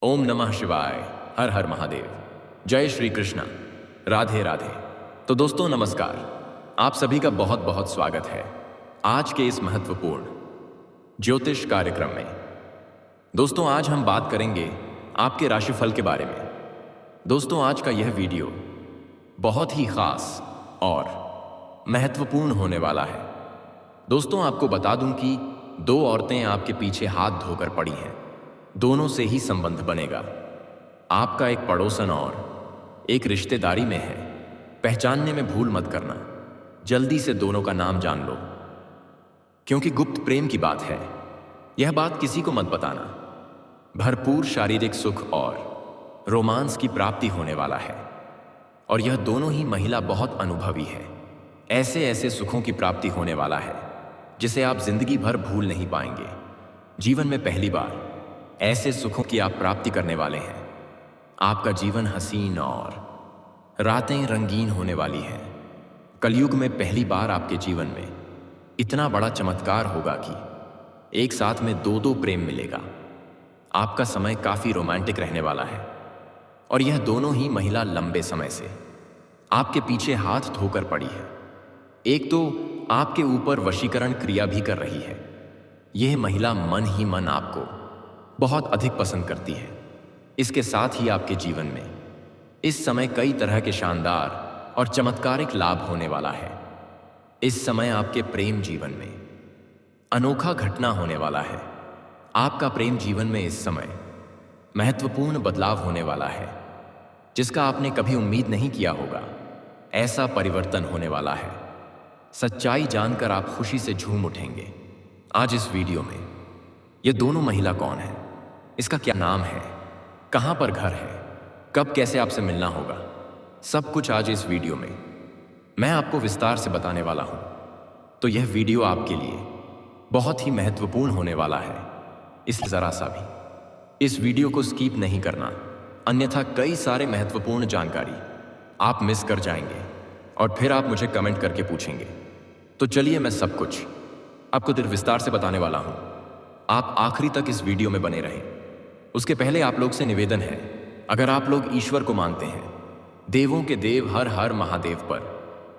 ओम नमः शिवाय। हर हर महादेव। जय श्री कृष्णा। राधे राधे। तो दोस्तों नमस्कार, आप सभी का बहुत बहुत स्वागत है आज के इस महत्वपूर्ण ज्योतिष कार्यक्रम में। दोस्तों आज हम बात करेंगे आपके राशिफल के बारे में। दोस्तों आज का यह वीडियो बहुत ही खास और महत्वपूर्ण होने वाला है। दोस्तों आपको बता दूं कि दो औरतें आपके पीछे हाथ धोकर पड़ी हैं, दोनों से ही संबंध बनेगा। आपका एक पड़ोसन और एक रिश्तेदारी में है, पहचानने में भूल मत करना। जल्दी से दोनों का नाम जान लो, क्योंकि गुप्त प्रेम की बात है। यह बात किसी को मत बताना। भरपूर शारीरिक सुख और रोमांस की प्राप्ति होने वाला है, और यह दोनों ही महिला बहुत अनुभवी है। ऐसे ऐसे सुखों की प्राप्ति होने वाला है जिसे आप जिंदगी भर भूल नहीं पाएंगे। जीवन में पहली बार ऐसे सुखों की आप प्राप्ति करने वाले हैं। आपका जीवन हसीन और रातें रंगीन होने वाली हैं। कलयुग में पहली बार आपके जीवन में इतना बड़ा चमत्कार होगा कि एक साथ में दो दो प्रेम मिलेगा। आपका समय काफी रोमांटिक रहने वाला है, और यह दोनों ही महिला लंबे समय से आपके पीछे हाथ धोकर पड़ी है। एक तो आपके ऊपर वशीकरण क्रिया भी कर रही है। यह महिला मन ही मन आपको बहुत अधिक पसंद करती है। इसके साथ ही आपके जीवन में इस समय कई तरह के शानदार और चमत्कारिक लाभ होने वाला है। इस समय आपके प्रेम जीवन में अनोखा घटना होने वाला है। आपका प्रेम जीवन में इस समय महत्वपूर्ण बदलाव होने वाला है, जिसका आपने कभी उम्मीद नहीं किया होगा। ऐसा परिवर्तन होने वाला है, सच्चाई जानकर आप खुशी से झूम उठेंगे। आज इस वीडियो में ये दोनों महिला कौन है, इसका क्या नाम है, कहां पर घर है, कब कैसे आपसे मिलना होगा, सब कुछ आज इस वीडियो में मैं आपको विस्तार से बताने वाला हूं। तो यह वीडियो आपके लिए बहुत ही महत्वपूर्ण होने वाला है, इसलिए जरा सा भी इस वीडियो को स्किप नहीं करना, अन्यथा कई सारे महत्वपूर्ण जानकारी आप मिस कर जाएंगे और फिर आप मुझे कमेंट करके पूछेंगे। तो चलिए मैं सब कुछ आपको विस्तार से बताने वाला हूं। आप आखिरी तक इस वीडियो में बने रहें। उसके पहले आप लोग से निवेदन है, अगर आप लोग ईश्वर को मानते हैं, देवों के देव हर हर महादेव पर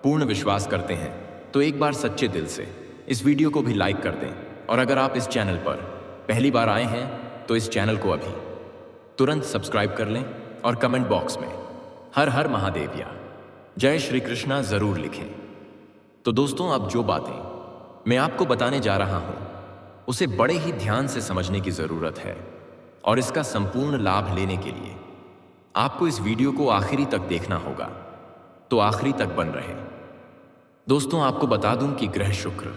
पूर्ण विश्वास करते हैं, तो एक बार सच्चे दिल से इस वीडियो को भी लाइक कर दें। और अगर आप इस चैनल पर पहली बार आए हैं तो इस चैनल को अभी तुरंत सब्सक्राइब कर लें और कमेंट बॉक्स में हर हर महादेव या जय श्री कृष्णा जरूर लिखें। तो दोस्तों अब जो बातें मैं आपको बताने जा रहा हूं उसे बड़े ही ध्यान से समझने की जरूरत है, और इसका संपूर्ण लाभ लेने के लिए आपको इस वीडियो को आखिरी तक देखना होगा। तो आखिरी तक बन रहे। दोस्तों आपको बता दूं कि ग्रह शुक्र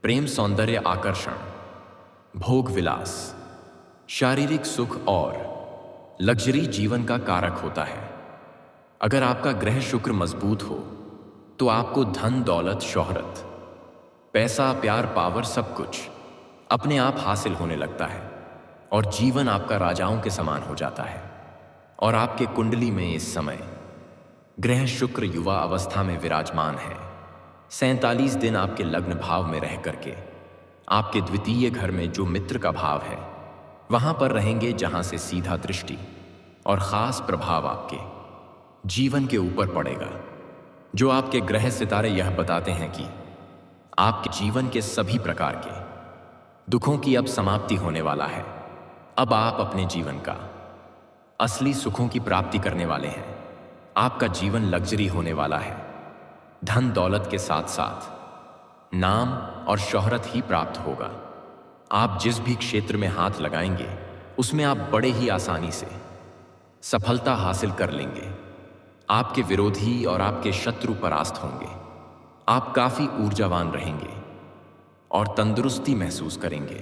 प्रेम, सौंदर्य, आकर्षण, भोग विलास, शारीरिक सुख और लग्जरी जीवन का कारक होता है। अगर आपका ग्रह शुक्र मजबूत हो तो आपको धन, दौलत, शोहरत, पैसा, प्यार, पावर सब कुछ अपने आप हासिल होने लगता है, और जीवन आपका राजाओं के समान हो जाता है। और आपके कुंडली में इस समय ग्रह शुक्र युवा अवस्था में विराजमान है। 47 दिन आपके लग्न भाव में रह करके आपके द्वितीय घर में जो मित्र का भाव है वहां पर रहेंगे, जहां से सीधा दृष्टि और खास प्रभाव आपके जीवन के ऊपर पड़ेगा। जो आपके ग्रह सितारे यह बताते हैं कि आपके जीवन के सभी प्रकार के दुखों की अब समाप्ति होने वाला है। अब आप अपने जीवन का असली सुखों की प्राप्ति करने वाले हैं। आपका जीवन लग्जरी होने वाला है। धन दौलत के साथ साथ नाम और शोहरत ही प्राप्त होगा। आप जिस भी क्षेत्र में हाथ लगाएंगे उसमें आप बड़े ही आसानी से सफलता हासिल कर लेंगे। आपके विरोधी और आपके शत्रु परास्त होंगे। आप काफी ऊर्जावान रहेंगे और तंदुरुस्ती महसूस करेंगे।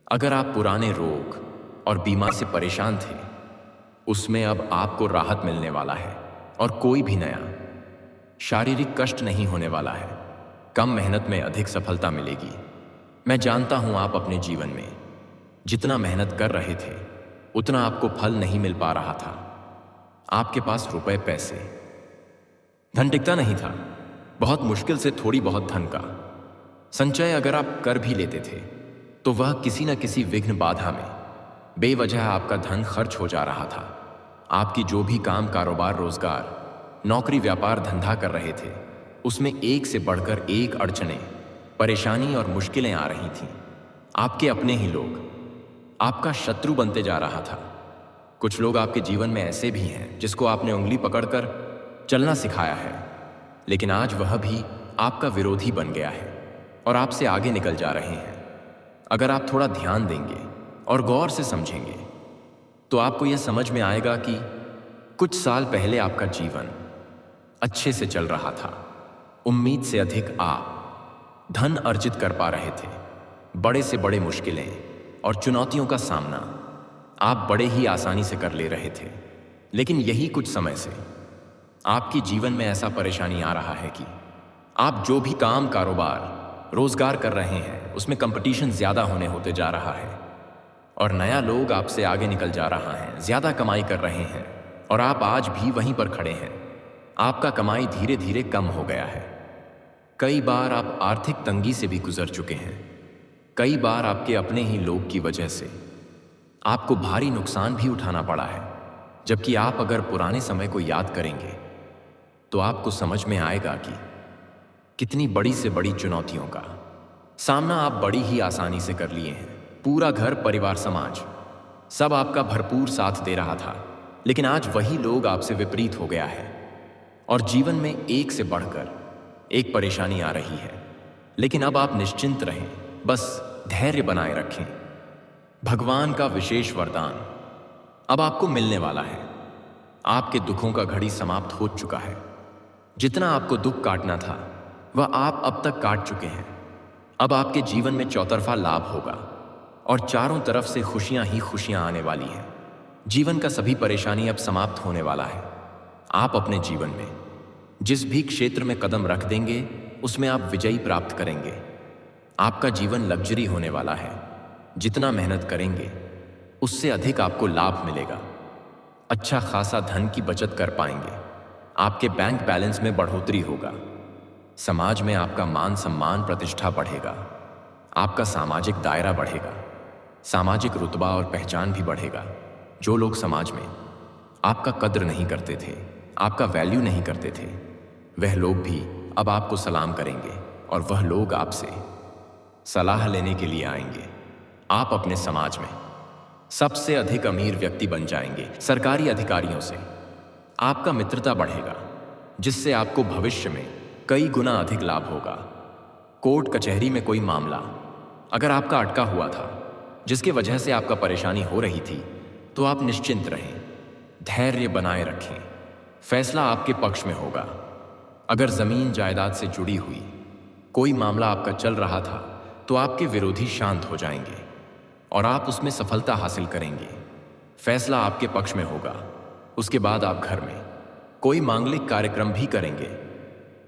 अगर आप पुराने रोग और बीमारी से परेशान थे, उसमें अब आपको राहत मिलने वाला है, और कोई भी नया शारीरिक कष्ट नहीं होने वाला है। कम मेहनत में अधिक सफलता मिलेगी। मैं जानता हूं आप अपने जीवन में जितना मेहनत कर रहे थे उतना आपको फल नहीं मिल पा रहा था। आपके पास रुपए, पैसे, धन टिकता नहीं था। बहुत मुश्किल से थोड़ी बहुत धन का संचय अगर आप कर भी लेते थे तो वह किसी न किसी विघ्न बाधा में बेवजह आपका धन खर्च हो जा रहा था। आपकी जो भी काम, कारोबार, रोजगार, नौकरी, व्यापार, धंधा कर रहे थे, उसमें एक से बढ़कर एक अड़चनें, परेशानी और मुश्किलें आ रही थीं। आपके अपने ही लोग आपका शत्रु बनते जा रहा था। कुछ लोग आपके जीवन में ऐसे भी हैं जिसको आपने उंगली पकड़कर चलना सिखाया है, लेकिन आज वह भी आपका विरोधी बन गया है और आपसे आगे निकल जा रहे हैं। अगर आप थोड़ा ध्यान देंगे और गौर से समझेंगे तो आपको यह समझ में आएगा कि कुछ साल पहले आपका जीवन अच्छे से चल रहा था। उम्मीद से अधिक आप धन अर्जित कर पा रहे थे। बड़े से बड़े मुश्किलें और चुनौतियों का सामना आप बड़े ही आसानी से कर ले रहे थे। लेकिन यही कुछ समय से आपके जीवन में ऐसा परेशानी आ रहा है कि आप जो भी काम, कारोबार, रोजगार कर रहे हैं, उसमें कंपटीशन ज्यादा होते जा रहा है और नया लोग आपसे आगे निकल जा रहा है, ज्यादा कमाई कर रहे हैं और आप आज भी वहीं पर खड़े हैं। आपका कमाई धीरे धीरे कम हो गया है। कई बार आप आर्थिक तंगी से भी गुजर चुके हैं। कई बार आपके अपने ही लोग की वजह से आपको भारी नुकसान भी उठाना पड़ा है। जबकि आप अगर पुराने समय को याद करेंगे तो आपको समझ में आएगा कि कितनी बड़ी से बड़ी चुनौतियों का सामना आप बड़ी ही आसानी से कर लिए हैं। पूरा घर, परिवार, समाज सब आपका भरपूर साथ दे रहा था, लेकिन आज वही लोग आपसे विपरीत हो गया है और जीवन में एक से बढ़कर एक परेशानी आ रही है। लेकिन अब आप निश्चिंत रहें, बस धैर्य बनाए रखें। भगवान का विशेष वरदान अब आपको मिलने वाला है। आपके दुखों का घड़ी समाप्त हो चुका है। जितना आपको दुख काटना था वह आप अब तक काट चुके हैं। अब आपके जीवन में चौतरफा लाभ होगा और चारों तरफ से खुशियां ही खुशियां आने वाली हैं। जीवन का सभी परेशानी अब समाप्त होने वाला है। आप अपने जीवन में जिस भी क्षेत्र में कदम रख देंगे उसमें आप विजयी प्राप्त करेंगे। आपका जीवन लग्जरी होने वाला है। जितना मेहनत करेंगे उससे अधिक आपको लाभ मिलेगा। अच्छा खासा धन की बचत कर पाएंगे। आपके बैंक बैलेंस में बढ़ोतरी होगा। समाज में आपका मान सम्मान, प्रतिष्ठा बढ़ेगा। आपका सामाजिक दायरा बढ़ेगा। सामाजिक रुतबा और पहचान भी बढ़ेगा। जो लोग समाज में आपका कद्र नहीं करते थे, आपका वैल्यू नहीं करते थे, वह लोग भी अब आपको सलाम करेंगे और वह लोग आपसे सलाह लेने के लिए आएंगे। आप अपने समाज में सबसे अधिक अमीर व्यक्ति बन जाएंगे। सरकारी अधिकारियों से आपका मित्रता बढ़ेगा, जिससे आपको भविष्य में कई गुना अधिक लाभ होगा। कोर्ट कचहरी में कोई मामला अगर आपका अटका हुआ था, जिसके वजह से आपका परेशानी हो रही थी, तो आप निश्चिंत रहें, धैर्य बनाए रखें। फैसला आपके पक्ष में होगा। अगर जमीन जायदाद से जुड़ी हुई कोई मामला आपका चल रहा था, तो आपके विरोधी शांत हो जाएंगे और आप उसमें सफलता हासिल करेंगे। फैसला आपके पक्ष में होगा। उसके बाद आप घर में कोई मांगलिक कार्यक्रम भी करेंगे।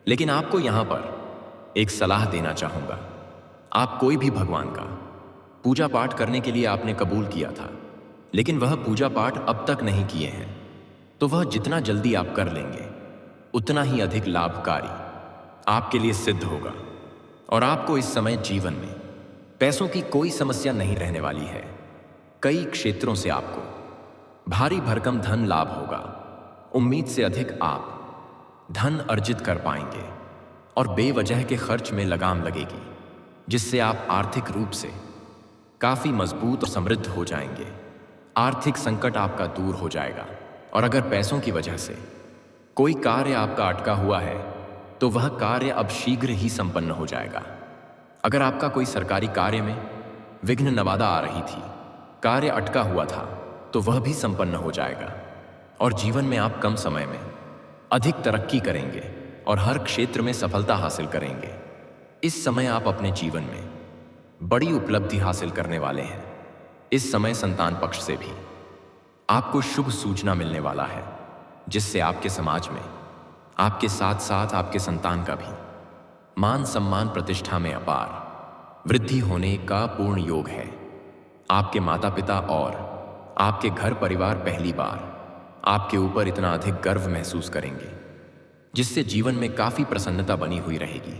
लेकिन आपको यहां पर एक सलाह देना चाहूंगा। आप कोई भी भगवान का पूजा पाठ करने के लिए आपने कबूल किया था, लेकिन वह पूजा पाठ अब तक नहीं किए हैं, तो वह जितना जल्दी आप कर लेंगे उतना ही अधिक लाभकारी आपके लिए सिद्ध होगा और आपको इस समय जीवन में पैसों की कोई समस्या नहीं रहने वाली है। कई क्षेत्रों से आपको भारी भरकम धन लाभ होगा। उम्मीद से अधिक आप धन अर्जित कर पाएंगे और बेवजह के खर्च में लगाम लगेगी, जिससे आप आर्थिक रूप से काफी मजबूत और समृद्ध हो जाएंगे। आर्थिक संकट आपका दूर हो जाएगा और अगर पैसों की वजह से कोई कार्य आपका अटका हुआ है, तो वह कार्य अब शीघ्र ही संपन्न हो जाएगा। अगर आपका कोई सरकारी कार्य में विघ्न नवादा आ रही थी, कार्य अटका हुआ था, तो वह भी संपन्न हो जाएगा और जीवन में आप कम समय में अधिक तरक्की करेंगे और हर क्षेत्र में सफलता हासिल करेंगे। इस समय आप अपने जीवन में बड़ी उपलब्धि हासिल करने वाले हैं। इस समय संतान पक्ष से भी आपको शुभ सूचना मिलने वाला है, जिससे आपके समाज में आपके साथ साथ आपके संतान का भी मान सम्मान, प्रतिष्ठा में अपार वृद्धि होने का पूर्ण योग है। आपके माता पिता और आपके घर परिवार पहली बार आपके ऊपर इतना अधिक गर्व महसूस करेंगे, जिससे जीवन में काफी प्रसन्नता बनी हुई रहेगी।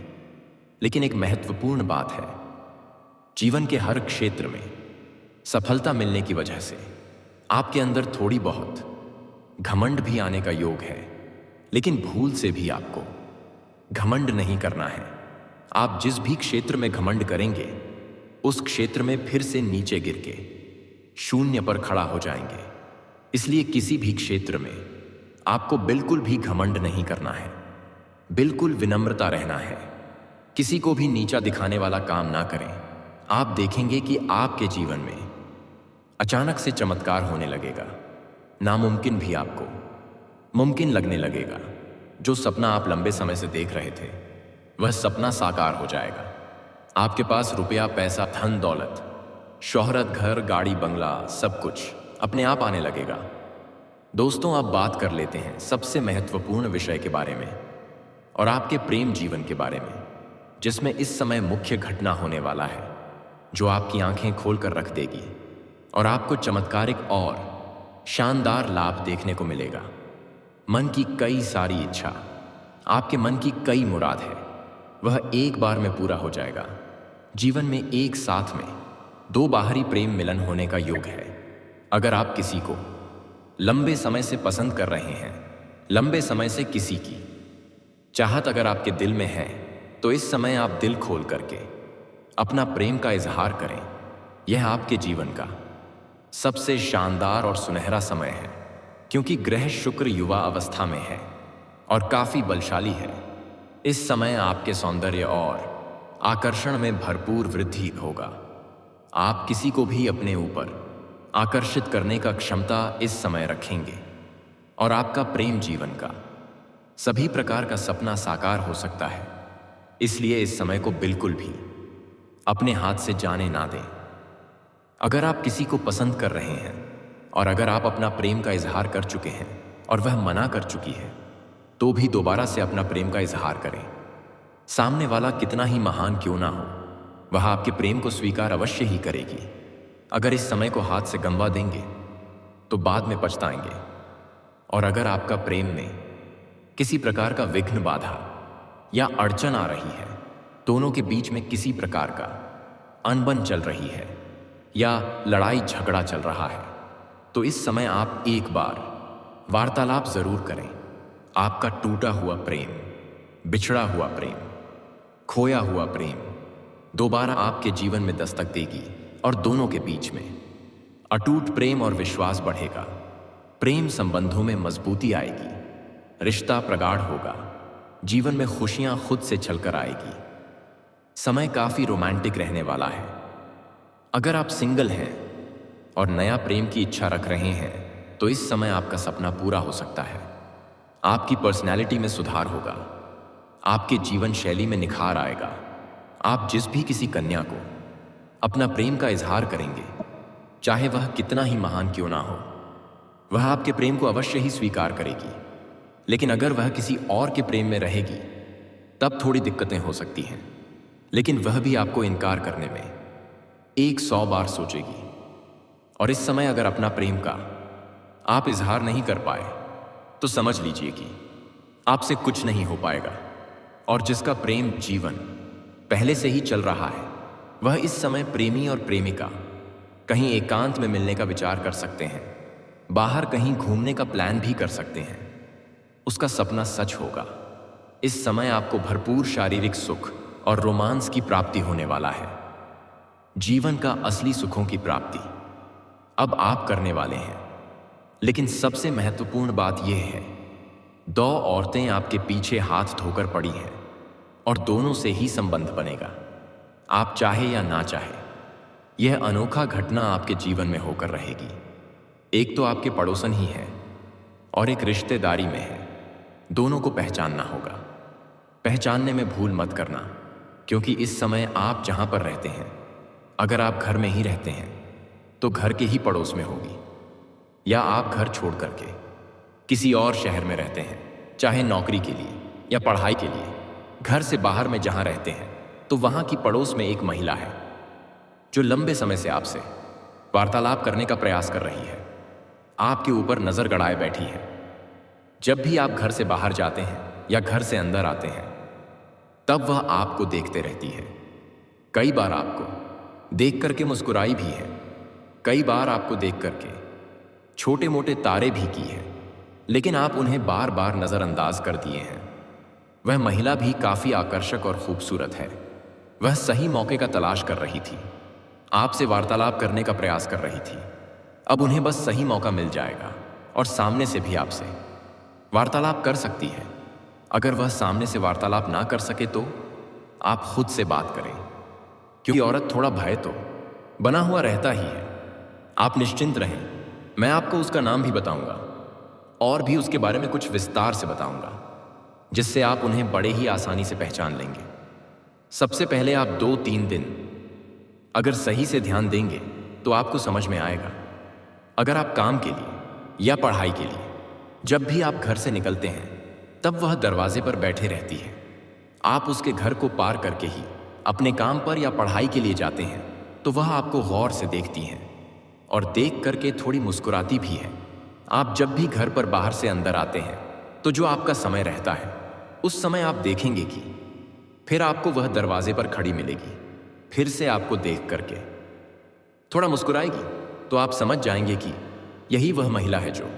लेकिन एक महत्वपूर्ण बात है, जीवन के हर क्षेत्र में सफलता मिलने की वजह से आपके अंदर थोड़ी बहुत घमंड भी आने का योग है, लेकिन भूल से भी आपको घमंड नहीं करना है। आप जिस भी क्षेत्र में घमंड करेंगे उस क्षेत्र में फिर से नीचे गिर के शून्य पर खड़ा हो जाएंगे। इसलिए किसी भी क्षेत्र में आपको बिल्कुल भी घमंड नहीं करना है, बिल्कुल विनम्रता रहना है। किसी को भी नीचा दिखाने वाला काम ना करें। आप देखेंगे कि आपके जीवन में अचानक से चमत्कार होने लगेगा। नामुमकिन भी आपको मुमकिन लगने लगेगा। जो सपना आप लंबे समय से देख रहे थे वह सपना साकार हो जाएगा। आपके पास रुपया, पैसा, धन दौलत, शोहरत, घर, गाड़ी, बंगला, सब कुछ अपने आप आने लगेगा। दोस्तों, अब बात कर लेते हैं सबसे महत्वपूर्ण विषय के बारे में और आपके प्रेम जीवन के बारे में, जिसमें इस समय मुख्य घटना होने वाला है जो आपकी आंखें खोलकर रख देगी और आपको चमत्कारिक और शानदार लाभ देखने को मिलेगा। मन की कई सारी इच्छा, आपके मन की कई मुराद है, वह एक बार में पूरा हो जाएगा। जीवन में एक साथ में दो बाहरी प्रेम मिलन होने का योग है। अगर आप किसी को लंबे समय से पसंद कर रहे हैं, लंबे समय से किसी की चाहत अगर आपके दिल में है, तो इस समय आप दिल खोल करके अपना प्रेम का इजहार करें। यह आपके जीवन का सबसे शानदार और सुनहरा समय है, क्योंकि ग्रह शुक्र युवा अवस्था में है और काफी बलशाली है। इस समय आपके सौंदर्य और आकर्षण में भरपूर वृद्धि होगा। आप किसी को भी अपने ऊपर आकर्षित करने का क्षमता इस समय रखेंगे और आपका प्रेम जीवन का सभी प्रकार का सपना साकार हो सकता है। इसलिए इस समय को बिल्कुल भी अपने हाथ से जाने ना दें। अगर आप किसी को पसंद कर रहे हैं और अगर आप अपना प्रेम का इजहार कर चुके हैं और वह मना कर चुकी है, तो भी दोबारा से अपना प्रेम का इजहार करें। सामने वाला कितना ही महान क्यों ना हो, वह आपके प्रेम को स्वीकार अवश्य ही करेगी। अगर इस समय को हाथ से गंवा देंगे तो बाद में पछताएंगे। और अगर आपका प्रेम में किसी प्रकार का विघ्न, बाधा या अड़चन आ रही है, दोनों के बीच में किसी प्रकार का अनबन चल रही है या लड़ाई झगड़ा चल रहा है, तो इस समय आप एक बार वार्तालाप जरूर करें। आपका टूटा हुआ प्रेम, बिछड़ा हुआ प्रेम, खोया हुआ प्रेम दोबारा आपके जीवन में दस्तक देगी और दोनों के बीच में अटूट प्रेम और विश्वास बढ़ेगा। प्रेम संबंधों में मजबूती आएगी, रिश्ता प्रगाढ़ होगा, जीवन में खुशियां खुद से छलकर आएगी। समय काफी रोमांटिक रहने वाला है। अगर आप सिंगल हैं और नया प्रेम की इच्छा रख रहे हैं, तो इस समय आपका सपना पूरा हो सकता है। आपकी पर्सनैलिटी में सुधार होगा, आपके जीवन शैली में निखार आएगा। आप जिस भी किसी कन्या को अपना प्रेम का इजहार करेंगे, चाहे वह कितना ही महान क्यों ना हो, वह आपके प्रेम को अवश्य ही स्वीकार करेगी। लेकिन अगर वह किसी और के प्रेम में रहेगी, तब थोड़ी दिक्कतें हो सकती हैं। लेकिन वह भी आपको इनकार करने में 100 बार सोचेगी। और इस समय अगर अपना प्रेम का आप इजहार नहीं कर पाए, तो समझ लीजिए कि आपसे कुछ नहीं हो पाएगा। और जिसका प्रेम जीवन पहले से ही चल रहा है, वह इस समय प्रेमी और प्रेमिका कहीं एकांत में मिलने का विचार कर सकते हैं, बाहर कहीं घूमने का प्लान भी कर सकते हैं। उसका सपना सच होगा। इस समय आपको भरपूर शारीरिक सुख और रोमांस की प्राप्ति होने वाला है। जीवन का असली सुखों की प्राप्ति अब आप करने वाले हैं। लेकिन सबसे महत्वपूर्ण बात यह है, 2 औरतें आपके पीछे हाथ धोकर पड़ी हैं और दोनों से ही संबंध बनेगा, आप चाहे या ना चाहे। यह अनोखा घटना आपके जीवन में होकर रहेगी। एक तो आपके पड़ोसन ही है और एक रिश्तेदारी में है। दोनों को पहचानना होगा। पहचानने में भूल मत करना, क्योंकि इस समय आप जहां पर रहते हैं, अगर आप घर में ही रहते हैं तो घर के ही पड़ोस में होगी, या आप घर छोड़ करके किसी और शहर में रहते हैं, चाहे नौकरी के लिए या पढ़ाई के लिए। घर से बाहर में जहां रहते हैं, तो वहां की पड़ोस में एक महिला है जो लंबे समय से आपसे वार्तालाप करने का प्रयास कर रही है, आपके ऊपर नजर गड़ाए बैठी है। जब भी आप घर से बाहर जाते हैं या घर से अंदर आते हैं, तब वह आपको देखते रहती है। कई बार आपको देख करके मुस्कुराई भी है, कई बार आपको देख करके छोटे मोटे तारे भी की है, लेकिन आप उन्हें बार बार नजरअंदाज कर दिए हैं। वह महिला भी काफी आकर्षक और खूबसूरत है। वह सही मौके का तलाश कर रही थी, आपसे वार्तालाप करने का प्रयास कर रही थी। अब उन्हें बस सही मौका मिल जाएगा और सामने से भी आपसे वार्तालाप कर सकती है। अगर वह सामने से वार्तालाप ना कर सके तो आप खुद से बात करें, क्योंकि औरत थोड़ा भय तो बना हुआ रहता ही है। आप निश्चिंत रहें, मैं आपको उसका नाम भी बताऊंगा और भी उसके बारे में कुछ विस्तार से बताऊंगा, जिससे आप उन्हें बड़े ही आसानी से पहचान लेंगे। सबसे पहले आप 2-3 दिन अगर सही से ध्यान देंगे तो आपको समझ में आएगा। अगर आप काम के लिए या पढ़ाई के लिए जब भी आप घर से निकलते हैं तब वह दरवाजे पर बैठे रहती है। आप उसके घर को पार करके ही अपने काम पर या पढ़ाई के लिए जाते हैं तो वह आपको गौर से देखती हैं और देख करके थोड़ी मुस्कुराती भी है। आप जब भी घर पर बाहर से अंदर आते हैं तो जो आपका समय रहता है उस समय आप देखेंगे कि फिर आपको वह दरवाजे पर खड़ी मिलेगी। फिर से आपको देख करके थोड़ा मुस्कुराएगी तो आप समझ जाएंगे कि यही वह महिला है जो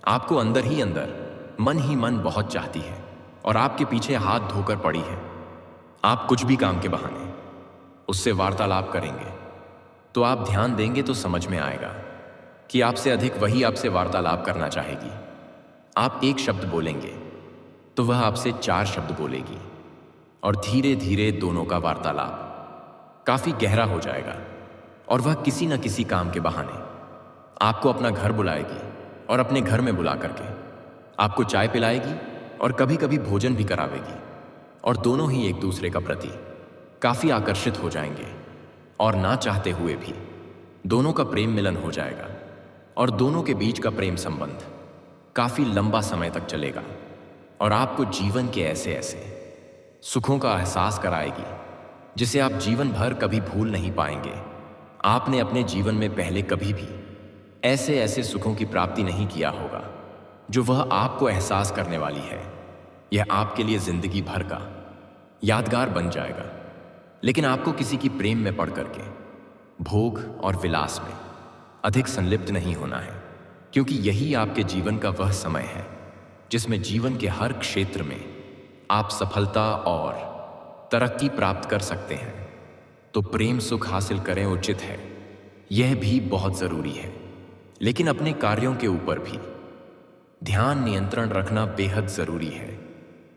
आपको अंदर ही अंदर मन ही मन बहुत चाहती है और आपके पीछे हाथ धोकर पड़ी है। आप कुछ भी काम के बहाने उससे वार्तालाप करेंगे तो आप ध्यान देंगे तो समझ में आएगा कि आपसे अधिक वही आपसे वार्तालाप करना चाहेगी। आप एक शब्द बोलेंगे तो वह आपसे 4 शब्द बोलेगी और धीरे धीरे दोनों का वार्तालाप काफी गहरा हो जाएगा और वह किसी न किसी काम के बहाने आपको अपना घर बुलाएगी और अपने घर में बुला करके आपको चाय पिलाएगी और कभी कभी भोजन भी करावेगी और दोनों ही एक दूसरे का प्रति काफी आकर्षित हो जाएंगे और ना चाहते हुए भी दोनों का प्रेम मिलन हो जाएगा और दोनों के बीच का प्रेम संबंध काफी लंबा समय तक चलेगा और आपको जीवन के ऐसे ऐसे सुखों का एहसास कराएगी जिसे आप जीवन भर कभी भूल नहीं पाएंगे। आपने अपने जीवन में पहले कभी भी ऐसे ऐसे सुखों की प्राप्ति नहीं किया होगा जो वह आपको एहसास करने वाली है। यह आपके लिए जिंदगी भर का यादगार बन जाएगा। लेकिन आपको किसी की प्रेम में पड़ करके भोग और विलास में अधिक संलिप्त नहीं होना है, क्योंकि यही आपके जीवन का वह समय है जिसमें जीवन के हर क्षेत्र में आप सफलता और तरक्की प्राप्त कर सकते हैं। तो प्रेम सुख हासिल करें उचित है, यह भी बहुत जरूरी है, लेकिन अपने कार्यों के ऊपर भी ध्यान नियंत्रण रखना बेहद जरूरी है,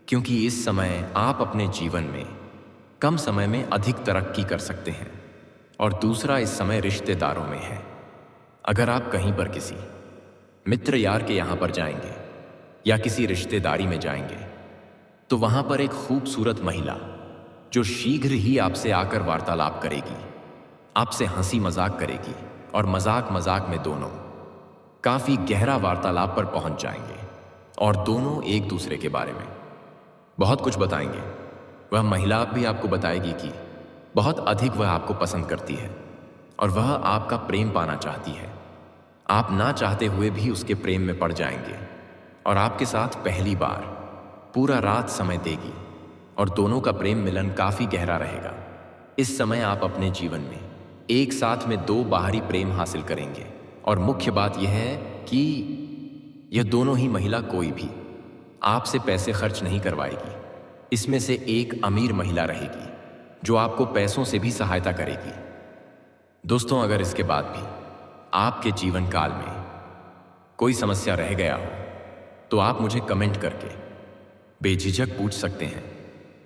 क्योंकि इस समय आप अपने जीवन में कम समय में अधिक तरक्की कर सकते हैं। और दूसरा, इस समय रिश्तेदारों में है। अगर आप कहीं पर किसी मित्र यार के यहाँ पर जाएंगे या किसी रिश्तेदारी में जाएंगे तो वहां पर एक खूबसूरत महिला जो शीघ्र ही आपसे आकर वार्तालाप करेगी, आपसे हंसी मजाक करेगी और मजाक मजाक में दोनों काफी गहरा वार्तालाप पर पहुंच जाएंगे और दोनों एक दूसरे के बारे में बहुत कुछ बताएंगे। वह महिला भी आपको बताएगी कि बहुत अधिक वह आपको पसंद करती है और वह आपका प्रेम पाना चाहती है। आप ना चाहते हुए भी उसके प्रेम में पड़ जाएंगे और आपके साथ पहली बार पूरा रात समय देगी और दोनों का प्रेम मिलन काफी गहरा रहेगा। इस समय आप अपने जीवन में एक साथ में 2 बाहरी प्रेम हासिल करेंगे और मुख्य बात यह है कि यह दोनों ही महिला कोई भी आपसे पैसे खर्च नहीं करवाएगी। इसमें से एक अमीर महिला रहेगी जो आपको पैसों से भी सहायता करेगी। दोस्तों, अगर इसके बाद भी आपके जीवन काल में कोई समस्या रह गया हो तो आप मुझे कमेंट करके बेझिझक पूछ सकते हैं।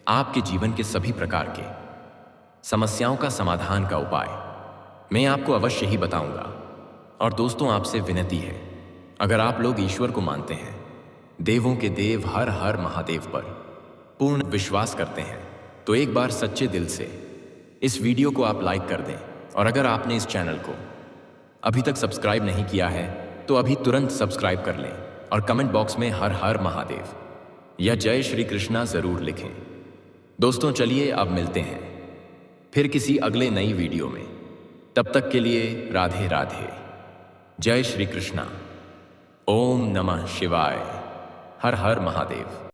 आपके जीवन के सभी प्रकार के समस्याओं का समाधान का उपाय मैं आपको अवश्य ही बताऊंगा। और दोस्तों, आपसे विनती है, अगर आप लोग ईश्वर को मानते हैं, देवों के देव हर हर महादेव पर पूर्ण विश्वास करते हैं, तो एक बार सच्चे दिल से इस वीडियो को आप लाइक कर दें। और अगर आपने इस चैनल को अभी तक सब्सक्राइब नहीं किया है तो अभी तुरंत सब्सक्राइब कर लें और कमेंट बॉक्स में हर हर महादेव या जय श्री कृष्णा जरूर लिखें। दोस्तों, चलिए अब मिलते हैं फिर किसी अगले नई वीडियो में। तब तक के लिए राधे राधे, जय श्री कृष्णा, ओम नमः शिवाय, हर हर महादेव।